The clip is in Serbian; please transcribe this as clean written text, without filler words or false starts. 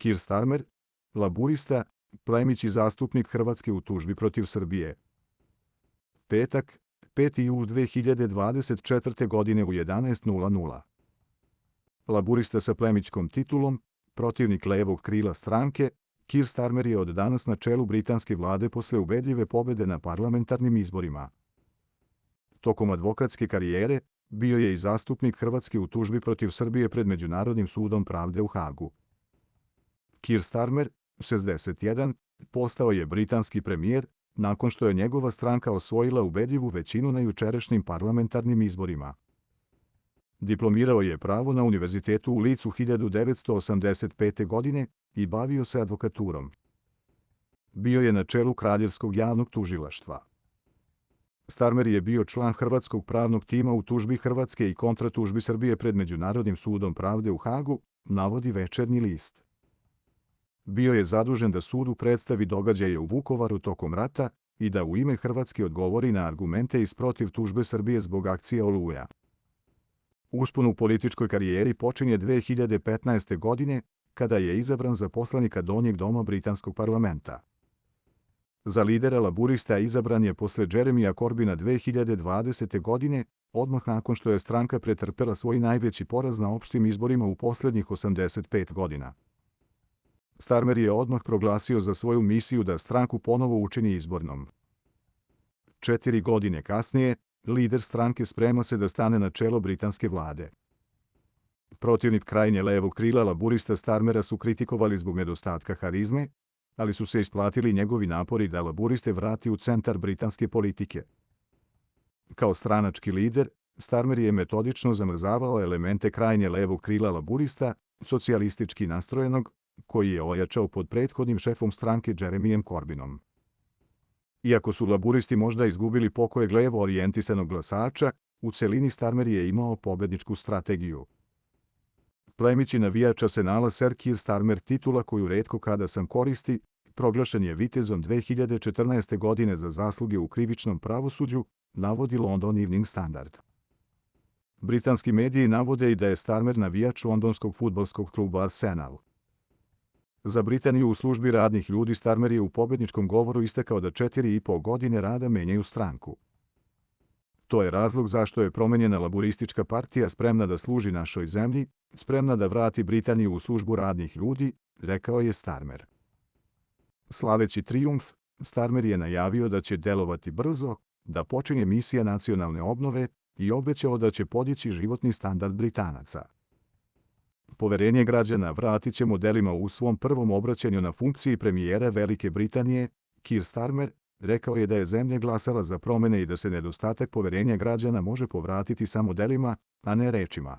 Keir Starmer, laburista, plemići zastupnik Hrvatske u tužbi protiv Srbije. Petak, 5. jul 2024. godine u 11:00. Laburista sa plemićkom titulom, protivnik levog krila stranke, Keir Starmer je od danas na čelu britanske vlade posle ubedljive pobede na parlamentarnim izborima. Tokom advokatske karijere bio je i zastupnik Hrvatske u tužbi protiv Srbije pred Međunarodnim sudom pravde u Hagu. Keir Starmer, 61, postao je britanski premijer nakon što je njegova stranka osvojila ubedljivu većinu na jučerašnjim parlamentarnim izborima. Diplomirao je pravo na Univerzitetu u Leedsu 1985. godine i bavio se advokaturom. Bio je na čelu Kraljevskog javnog tužilaštva. Starmer je bio član hrvatskog pravnog tima u tužbi Hrvatske i kontratužbi Srbije pred Međunarodnim sudom pravde u Hagu, navodi Večernji list. Bio je zadužen da sudu predstavi događaje u Vukovaru tokom rata i da u ime Hrvatske odgovori na argumente iz protiv tužbe Srbije zbog akcije Oluja. Uspon u političkoj karijeri počinje 2015. godine, kada je izabran za poslanika Donjeg doma britanskog parlamenta. Za lidera laburista izabran je posle Jeremija Corbina 2020. godine, odmah nakon što je stranka pretrpela svoj najveći poraz na opštim izborima u poslednjih 85 godina. Starmer je odmah proglasio za svoju misiju da stranku ponovo učini izbornom. 4 godine kasnije, lider stranke sprema se da stane na čelo britanske vlade. Protivnik krajnje levog krila laburista Starmera su kritikovali zbog nedostatka harizme, ali su se isplatili njegovi napori da laburiste vrati u centar britanske politike. Kao stranački lider, Starmer je metodično zamrzavao elemente krajnje levog krila laburista, socijalistički nastrojenog, koji je ojačao pod prethodnim šefom stranke Jeremijem Corbinom. Iako su laburisti možda izgubili pokojeg levo orijentisanog glasača, u celini Starmer je imao pobedničku strategiju. Plemići navijač Arsenala Sir Keir Starmer, titula koju retko kada sam koristi, proglašen je vitezom 2014. godine za zasluge u krivičnom pravosuđu, navodi London Evening Standard. Britanski mediji navode i da je Starmer navijač londonskog fudbalskog kluba Arsenal. Za Britaniju u službi radnih ljudi Starmer je u pobedničkom govoru istakao da 4,5 godine rada menjaju stranku. To je razlog zašto je promenjena laburistička partija spremna da služi našoj zemlji, spremna da vrati Britaniju u službu radnih ljudi, rekao je Starmer. Slaveći trijumf, Starmer je najavio da će delovati brzo, da počinje misija nacionalne obnove i obećao da će podići životni standard Britanaca. Poverenje građana vratit će modelima u svom prvom obraćanju na funkciji premijera Velike Britanije. Keir Starmer rekao je da je zemlja glasala za promene i da se nedostatak poverenja građana može povratiti samo delima, a ne rečima.